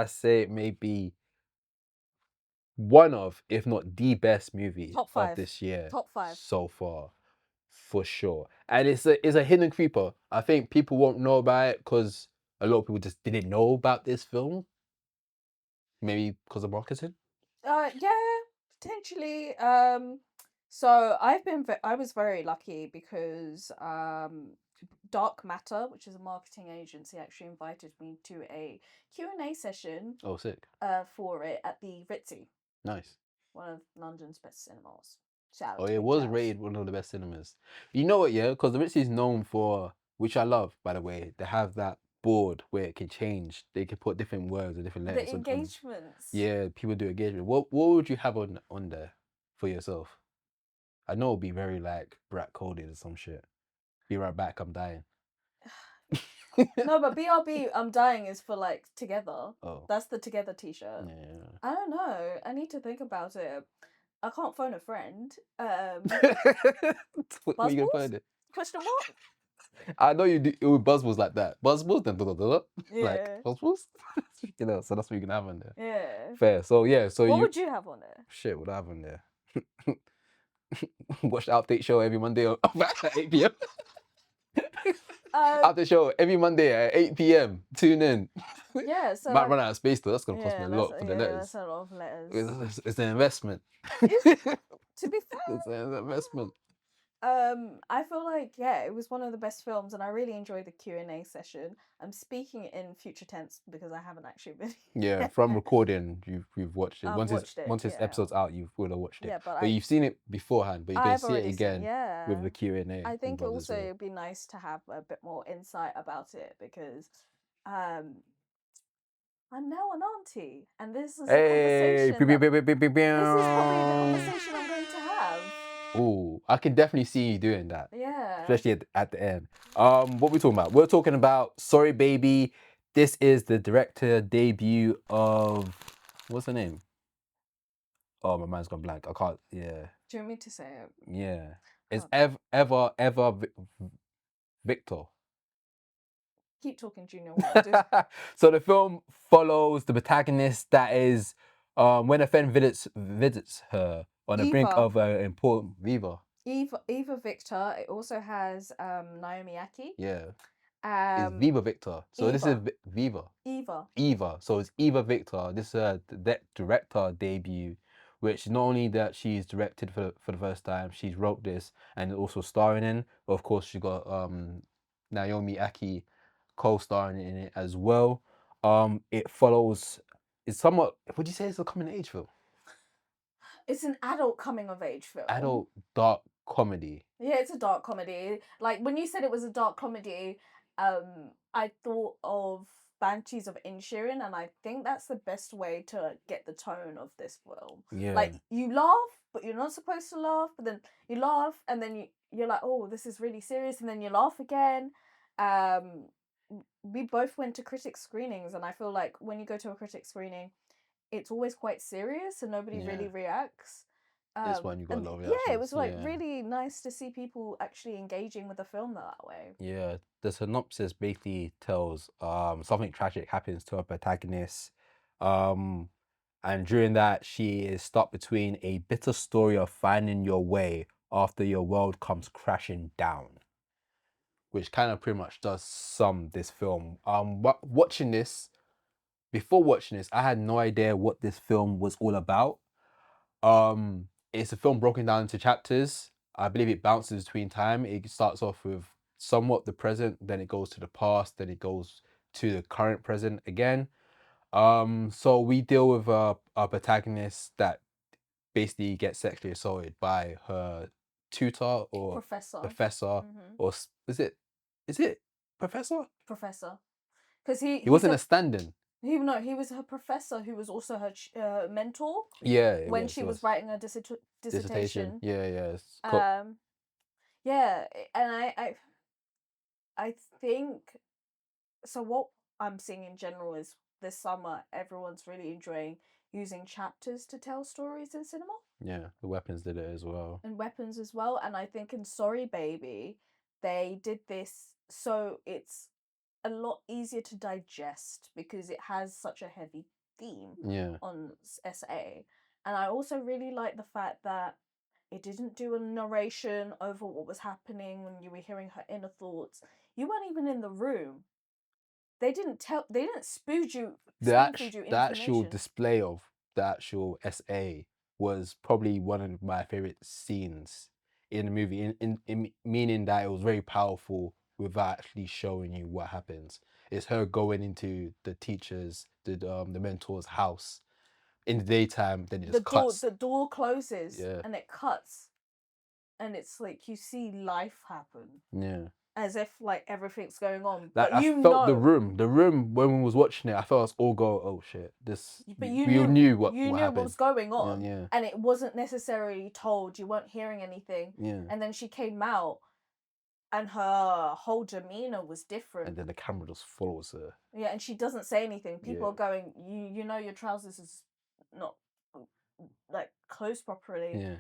I say it may be one of, if not the best movie Top of 5. this year Top 5. so far, for sure. And it's a hidden creeper. I think people won't know about it because a lot of people just didn't know about this film. Maybe because of marketing. Yeah, potentially. So I was very lucky because Dark Matter, which is a marketing agency, actually invited me to a Q&A session Oh, sick. for it at the Ritzy, Nice. one of London's best cinemas. Shout Oh, out to it Big was Charles. rated one of the best cinemas. You know what, yeah? Because the Ritz is known for, which I love, by the way, they have that board where it can change. They can put different words or different The letters on. engagements. Yeah, people do engagement. What would you have on there for yourself? I know it'll be very like brat coded or some shit. Be right back, I'm dying. No, but BRB, I'm dying is for like together. Oh, That's the together t-shirt. yeah. I don't know. I need to think about it. I can't phone a friend. Where you gonna Buzzballs? find it? Question mark? I know you do it with buzzballs like that. Buzzballs, then like Yeah. buzzballs. So that's what you can have on there. Yeah. Fair. So yeah, so What you would you have on there? shit, what I have on there? Watch the Outtake show every Monday at 8 p.m. Um, Outtake show every Monday at 8 p.m. Tune in. yeah, so Might run out of space though. That's gonna cost me yeah, a lot for the that's letters. a lot of letters. It's an investment. To be It's an investment. I feel like yeah, it was one of the best films, and I really enjoyed the Q&A session. I'm speaking in future tense because I haven't actually been. Yeah, from recording, you've watched it. I've watched it, Once this yeah, episode's out, you will have watched it. yeah, but But you've seen it beforehand, but you're gonna I've see it already seen, again with yeah. the Q&A I think involved as also well. it'd be nice to have a bit more insight about it because um I'm now an auntie, and this is a Hey, conversation that this is probably the conversation I'm going to have. oh, I can definitely see you doing that, Yeah. especially at the end. What we talking about? We're talking about Sorry Baby. This is the director debut of what's her name? Oh, my mind's gone blank. I can't. Yeah, Do you want me to say it? yeah. It's Can't. Victor. Keep talking, Junior, while I do. So the film follows the protagonist that is when a friend visits her on the brink Eva. of an important Eva Victor. It also has Naomi Aki. Yeah, it's Um Viva Victor. So this is Eva. Viva. Eva. Eva. So it's Eva Victor. This is her director debut, which not only that she's directed for the first time, she's wrote this and also starring in. But of course, she got Naomi Aki co-starring in it as well. It follows. It's somewhat. Would you say it's a coming age film? It's an adult coming of age film. Adult dark comedy. Yeah, it's a dark comedy. Like when you said it was a dark comedy, I thought of Banshees of Inisherin, and I think that's the best way to get the tone of this film. Yeah. Like you laugh, but you're not supposed to laugh, but then you laugh, and then you're like, oh, this is really serious, and then you laugh again. Um, we both went to critic screenings, and I feel like when you go to a critic screening, it's always quite serious, and nobody really Yeah. reacts. This one you got a And lot of yeah, it reactions. was like Yeah. really nice to see people actually engaging with the film that way. Yeah, the synopsis basically tells something tragic happens to our protagonist. Um and during that she is stuck between a bitter story of finding your way after your world comes crashing down. Which kind of pretty much does sum this film. Before watching this, I had no idea what this film was all about. It's a film broken down into chapters. I believe it bounces between time. It starts off with somewhat the present, then it goes to the past, then it goes to the current present again. So we deal with a protagonist that basically gets sexually assaulted by her tutor or Professor. professor, Mm-hmm. or is it professor? Professor. Because He wasn't a stand-in. he was her professor who was also her mentor Yeah, it when was. she It was was writing her dissertation. dissertation. Yeah, yeah. Yeah, and I think so. What I'm seeing in general is this summer everyone's really enjoying using chapters to tell stories in cinema. Yeah, the weapons did it as well. And weapons as well. And I think in Sorry Baby, they did this so it's a lot easier to digest because it has such a heavy theme Yeah. on SA. And I also really like the fact that it didn't do a narration over what was happening when you were hearing her inner thoughts. You weren't even in the room. They didn't spoon feed you The actual information. display of the actual SA was probably one of my favorite scenes in the movie, meaning that it was very powerful without actually showing you what happens. It's her going into the teacher's, the mentor's house in the daytime, then it just cuts. The door closes Yeah, and it cuts, and it's like you see life happen yeah. as if like everything's going on, Like I felt the room when we was watching it. I felt us all go, "Oh shit!" This but we all knew you what knew what happened. was going Yeah, on, yeah, and it wasn't necessarily told. You weren't hearing anything, yeah. and then she came out, and her whole demeanor was And different. then the camera just follows her. Yeah, and she doesn't say anything. People Yeah, are going, you know your trousers is not like closed properly, yeah,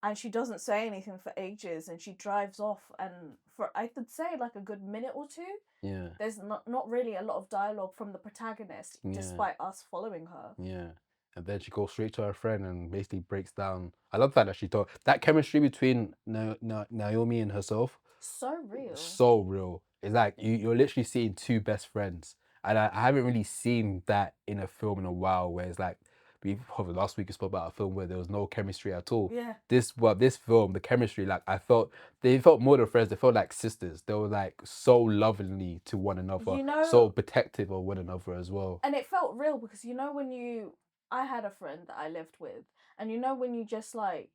and she doesn't say anything for ages, and she drives off, and for I could say like a good minute or two, yeah, there's not really a lot of dialogue from the protagonist, yeah, despite us following her. yeah. And then she goes straight to her friend and basically breaks down. I love the fact that she thought that chemistry between Naomi and herself So real. so real. It's like you're literally seeing two best friends, and I haven't really seen that in a film in a while. Where it's like we probably last week we spoke about a film where there was no chemistry at all. Yeah. This film, the chemistry, like I felt they felt more than friends. They felt like sisters. They were like so lovingly to one another, You so know, protective of one another as well. and it felt real because you know when you I had a friend that I lived with, and you know when you just like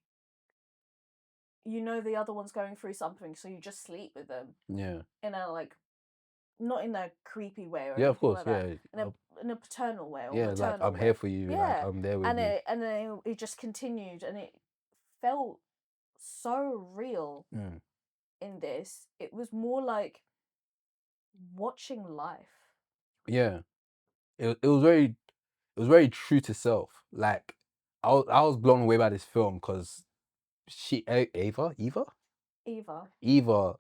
you know the other one's going through something, so you just sleep with them Yeah, in a like not in a creepy way or yeah, of anything course, like that, yeah, in a paternal way or yeah. Like maternal I'm here way. for you. Like Yeah, I'm there with you. and then it just continued, and it felt so real Mm. in this. It was more like watching life. Yeah, it was very true to self. Like I was blown away by this film because Eva. Eva,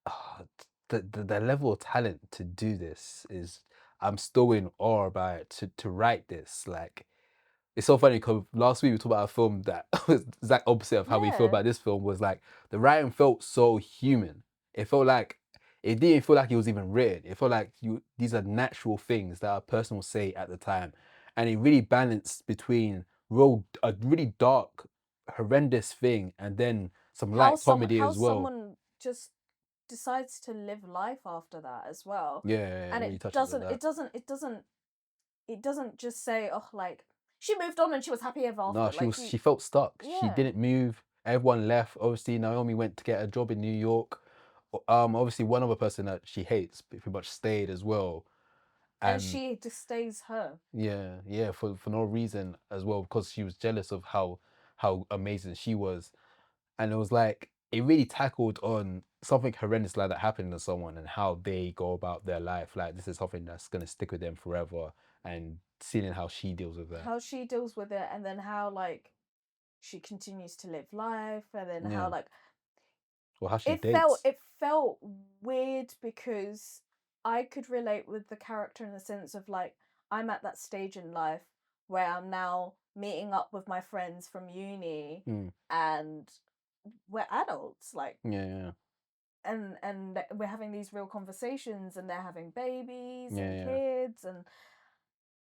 ah, the level of talent to do this is I'm still in awe about it to write this. Like it's so funny because last week we talked about a film that was the exact opposite of how we feel Yeah. about this film. Was like the writing felt so human. It felt like it didn't feel like it was even written. It felt like these are natural things that a person will say at the time, and it really balanced between a really dark, horrendous thing and then some light comedy How as well. someone just decides to live life after that as well. Yeah, yeah, yeah, it And really touches on that. it doesn't just say, oh, like she moved on and she was happy ever No, after. Like you she felt stuck. She yeah. didn't move. Everyone left. Obviously, Naomi went to get a job in New York. Obviously, one other person that she hates pretty much stayed as well. And And she just stays her. yeah, yeah, for no reason as well because she was jealous of how amazing she was. And it was like it really tackled on something horrendous like that happening to someone and how they go about their life. Like this is something that's gonna stick with them forever, and seeing how she deals with that. How she deals with it, and then how like she continues to live life, and then how Yeah, like or how she dates. it felt weird because I could relate with the character in the sense of like I'm at that stage in life where I'm now meeting up with my friends from uni, Mm, and we're adults like yeah, yeah, we're having these real conversations, and they're having babies yeah, and yeah, kids and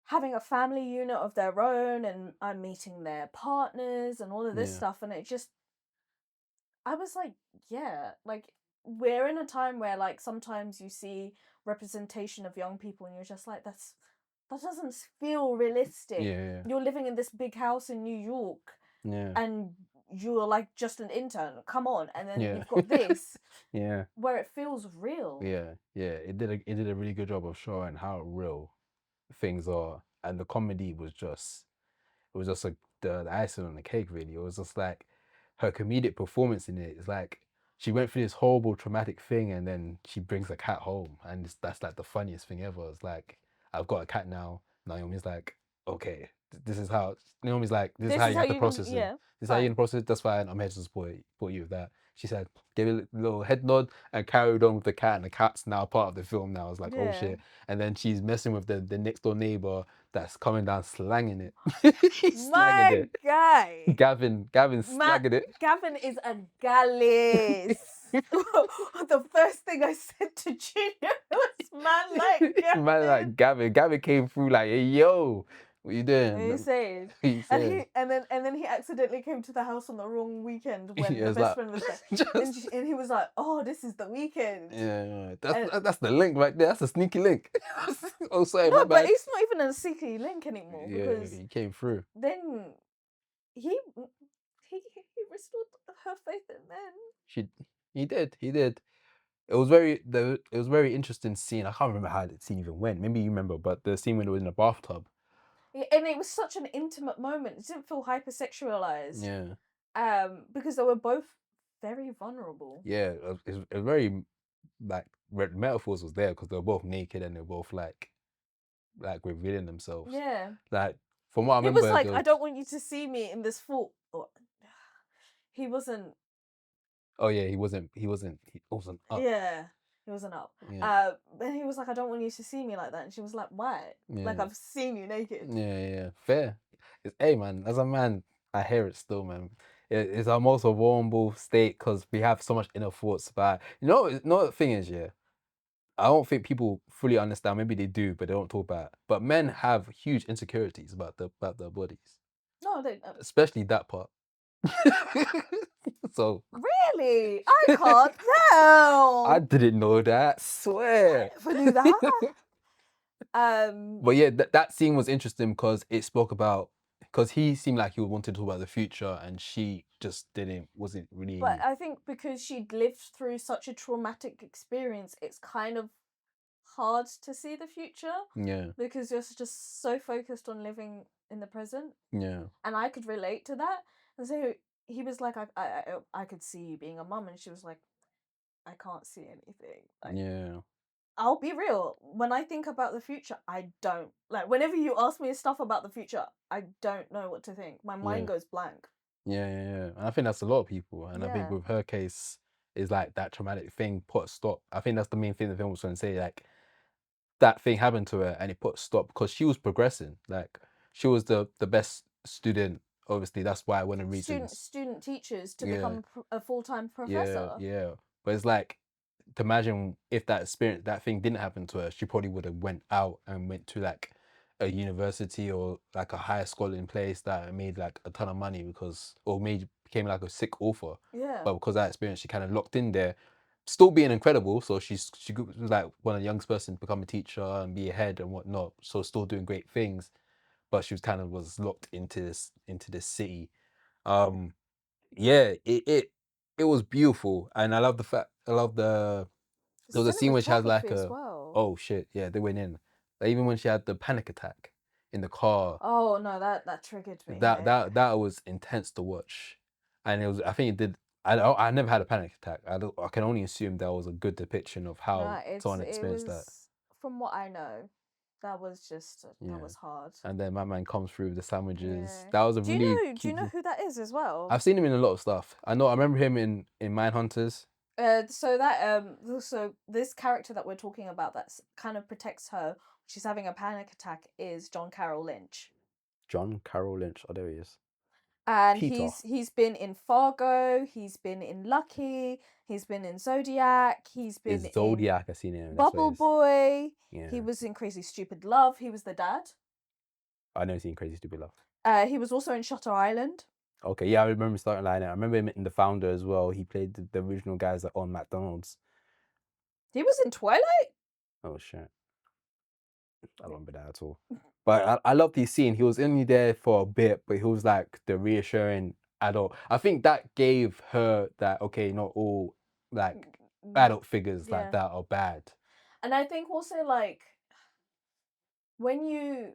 having a family unit of their own, and I'm meeting their partners and all of this yeah, stuff, and it just I was like, yeah, like we're in a time where like sometimes you see representation of young people and you're just like that doesn't feel realistic. yeah, You're living in this big house in New York yeah, and you're like just an intern. Come on. And then yeah, you've got this yeah, where it feels real. yeah, yeah. It did a really good job of showing how real things are, and the comedy was just it was just like the icing on the cake. Really, it was just like her comedic performance in it. It's like she went through this horrible traumatic thing, and then she brings a cat home, and that's like the funniest thing ever. It's like I've got a cat now. Naomi's like, okay, this is how Naomi's like, this is This how is you how have to you can, process it. yeah, This is how you fine. can process it. That's fine. I'm here to support you with that. She said, gave a little head nod and carried on with the cat, and the cat's now part of the film now. I was like, oh Yeah. shit. And then she's messing with the next door neighbor that's coming down slanging it. He's slanging My it. guy. Gavin's Matt slanging it. Gavin is a gallus. The first thing I said to Junior was, "Man, like Man, Gavin." like Gavin came through like, hey, yo, what you What are you doing? saying? What you And saying? then he accidentally came to the house on the wrong weekend when Yeah, the it's best like, friend was there, just, and he was like, "Oh, this is the weekend." yeah, And that's the link right there. That's a sneaky link. Oh, sorry, no, my but bad. it's not even a secret link anymore Yeah, because he came through. then he he restored her faith in men. She, he did. It was very interesting scene. I can't remember how the scene even went. Maybe you remember, but the scene when it was in the bathtub. Yeah, and it was such an intimate moment. It didn't feel hypersexualized. Yeah, Because they were both very vulnerable. yeah. It was very like metaphors was there because they were both naked and they were both like revealing themselves. Yeah. Like from what I He was remember, like, there I was, don't want you to see me in this full. He wasn't. oh yeah, he wasn't up. Yeah, he wasn't up. Yeah, And he was like, I don't want you to see me like that. And she was like, why? Like, yeah, I've seen you naked. yeah. Fair. Hey man, as a man, I hear it still, man. It's our most vulnerable state because we have so much inner thoughts about. The thing is, yeah. I don't think people fully understand. Maybe they do, but they don't talk about it. But men have huge insecurities about their bodies, No, they. especially that part. So Really? I can't I tell. didn't know that. I Swear. never knew that. Um, But yeah, that scene was interesting because it spoke about because he seemed like he wanted to talk about the future, and she just wasn't but really. I think because she'd lived through such a traumatic experience, it's kind of hard to see the future Yeah, because you're just so focused on living in the present. yeah, And I could relate to that. And so he was like, I could see you being a mum. And she was like, I can't see anything. Like, yeah, I'll be real. When I think about the future, I don't. Like, whenever you ask me stuff about the future, I don't know what to think. My mind yeah, goes blank. yeah. And I think that's a lot of people. And I think Yeah. with her case, is like that traumatic thing put a stop. I think that's the main thing the film was trying to say. Like that thing happened to her, and it put a stop because she was progressing. Like she was the best student. Obviously, that's why I went and reached this. Student teachers to Yeah, become a full-time yeah, professor. yeah. But it's like to imagine if that thing didn't happen to her, she probably would have went out and went to like a university or like a higher schooling place that made like a ton of money because or made became like a sick author. Yeah. But because of that experience, she kind of locked in there, still being incredible. So was like one of the youngest person to become a teacher and be ahead and whatnot. So still doing great things, but she was kind of was locked into this city. Um, yeah, it was beautiful, and I love the The there was a scene where she has cinematography like as a well. oh shit, yeah, they went in. Like, even when she had the panic attack in the car, Oh no, that triggered me. Hey. that was intense to watch, and it was I think it did. I never had a panic attack. I can only assume that was a good depiction of how No, someone it experienced that. was from what I know, that was just that Yeah, was hard. and then my man comes through with the sandwiches. Yeah. That was a really Do you cute. know who that is as well? I've seen him in a lot of stuff. I remember him in Mindhunters. So this character that we're talking about that's kind of protects her, she's having a panic attack is John Carroll Lynch. John Carroll Lynch. Oh, there he is. And Peter. he's been in Fargo, he's been in Lucky, he's been in Zodiac, he's been It's in Zodiac. I seen him. That's what it Bubble is. Boy, he Yeah. was in Crazy Stupid Love, he was the dad. I never seen Crazy Stupid Love. He was also in Shutter Island. Okay, yeah, I remember starting like that. I remember him in The Founder as well. He played the original guys that on McDonald's. He was in Twilight. Oh shit, I don't remember that at all. But I love this scene. He was only there for a bit, but he was like the reassuring adult. I think that gave her that okay, not all like adult figures like Yeah. that are bad. And I think also like when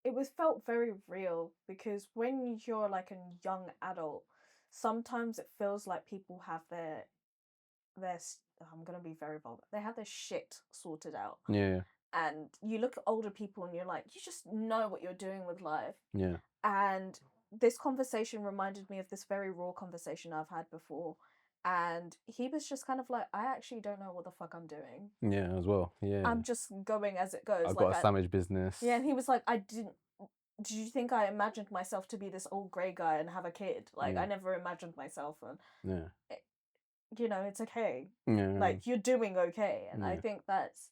it was felt very real because when you're like a young adult, sometimes it feels like people have their I'm gonna be very vulgar. They have their shit sorted out. Yeah, and you look at older people and you're like, you just know what you're doing with life. Yeah. And this conversation reminded me of this very raw conversation I've had before. And he was just kind of like, I actually don't know what the fuck I'm doing. Yeah, as well. Yeah. I'm just going as it goes. I've Like, got a sandwich business. yeah, and he was like, did you think I imagined myself to be this old grey guy and have a kid? Like, Yeah. I never imagined myself. And, Yeah. you know, it's okay. Yeah. Like, you're doing okay. And I Yeah. think that's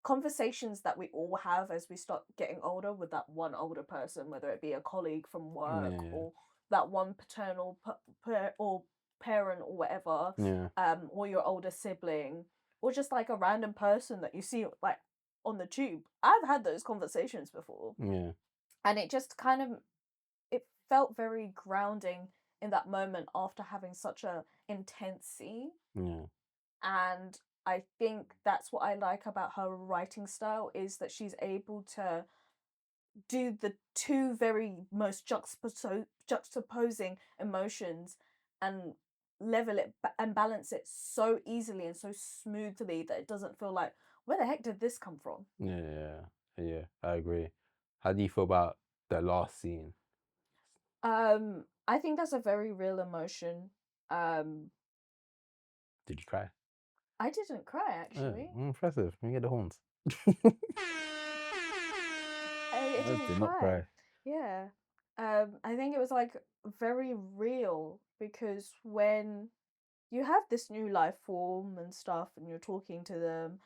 conversations that we all have as we start getting older with that one older person, whether it be a colleague from work Yeah. or that one paternal or parent or whatever, Yeah. or your older sibling, or just like a random person that you see like on the tube. I've had those conversations before, Yeah. and it just kind of it felt very grounding in that moment after having such a intense scene. Yeah. And I think that's what I like about her writing style is that she's able to do the two very most juxtaposing emotions and level it and balance it so easily and so smoothly that it doesn't feel like, where the heck did this come from? Yeah. Yeah. I agree. How do you feel about the last scene? I think that's a very real emotion. Um, Did you cry? I didn't cry Oh, actually. impressive. You get the horns. I I didn't did not cry. cry. Yeah. I think it was like very real because when you have this new life form and stuff and you're talking to them,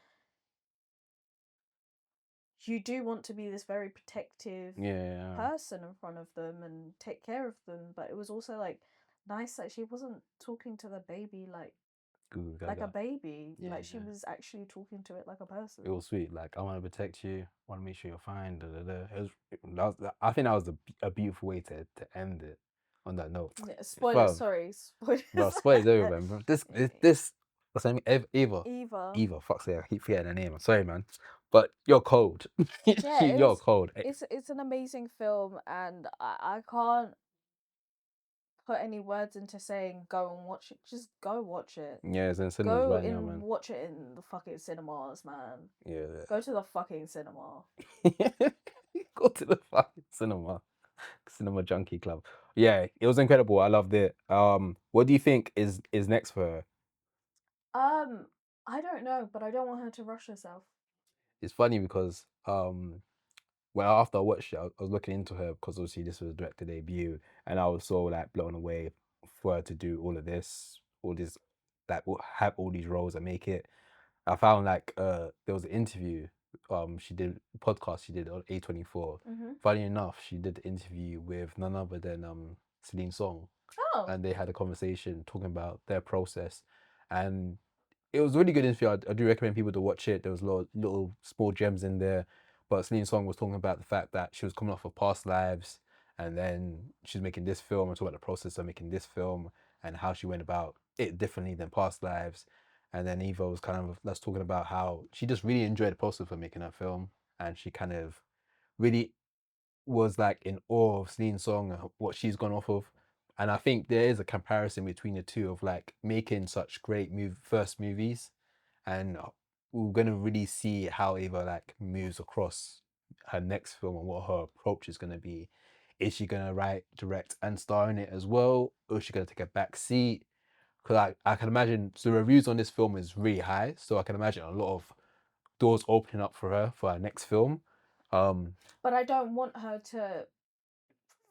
you do want to be this very protective Yeah. person in front of them and take care of them. But it was also like nice that she wasn't talking to the baby Goo like a gaga. baby. Yeah. Like she was actually talking to it like a person. It was sweet. Like, I want to protect you. Want to make sure you're fine. Da, da, da. I think that was a beautiful way to end it on that note. Yeah, spoilers, Fam, sorry. Spoilers. bro, spoilers everywhere, bro. This, what's her name? Eva. Eva. Eva, fuck's sake, I keep forgetting her name. I'm sorry, man. But you're cold. Yeah, You're cold. it's an amazing film, and I can't put any words into saying go and watch it. Just go watch it. Yeah, it's in cinemas Go right now, and man. watch it in the fucking cinemas, man. Yeah. Go to the fucking cinema. Go to the fucking cinema junkie club. Yeah, it was incredible. I loved it. What do you think is next for her? I don't know, but I don't want her to rush herself. It's funny because well, after I watched it, I was looking into her because obviously this was a director debut, and I was so like blown away for her to do all this, like have all these roles and make it. I found like there was an interview she did a podcast she did on A24. Mm-hmm. Funny enough, she did the interview with none other than Celine Song, Oh. and they had a conversation talking about their process, and it was a really good interview. I do recommend people to watch it. There was a lot of little small gems in there, but Celine Song was talking about the fact that she was coming off of past lives, and then she's making this film and talking about the process of making this film and how she went about it differently than past lives. And then Eva was kind of that's talking about how she just really enjoyed the process of making that film, and she kind of really was like in awe of Celine Song and what she's gone off of. And I think there is a comparison between the two of like making such great first movies, and we're gonna really see how Eva like moves across her next film and what her approach is gonna be. Is she gonna write, direct, and star in it as well, or is she gonna take a back seat? Because I can imagine so the reviews on this film is really high, so I can imagine a lot of doors opening up for her for her next film. But I don't want her to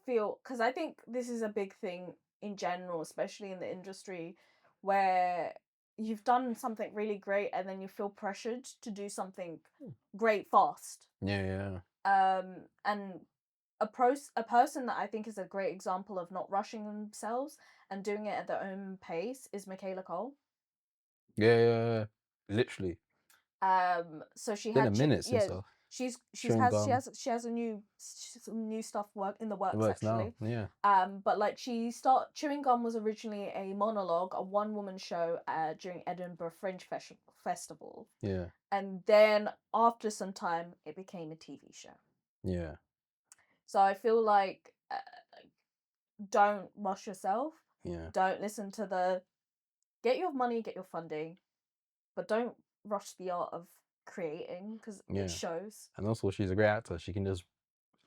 feel, because I think this is a big thing in general, especially in the industry, where you've done something really great and then you feel pressured to do something great fast. Yeah, And a person that I think is a great example of not rushing themselves and doing it at their own pace is Michaela Cole. yeah. Literally, So she been a had minute yeah, since I chewing she gum. has a new some new stuff in the It works works now. actually. Yeah, But like chewing gum was originally a monologue, a one woman show during Edinburgh Festival, yeah, and then after some time it became a TV show. yeah, So I feel like don't rush yourself. yeah, Don't listen to the get your money, get your funding, but don't rush the art of creating because Yeah. it shows. And also, she's a great actor. She can just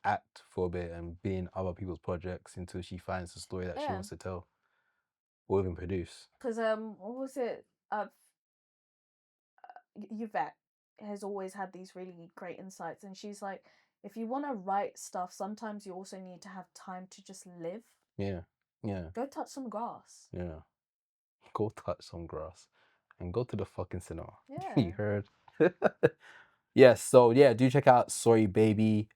act for a bit and be in other people's projects until she finds the story that she Yeah, wants to tell or even produce. because what was it? Yvette has always had these really great insights, and she's like, if you want to write stuff, sometimes you also need to have time to just live. Yeah. Yeah. Go touch some grass. Yeah. Go touch some grass and go to the fucking cinema. Yeah. You heard? Yes. So yeah, do check out Sorry Baby.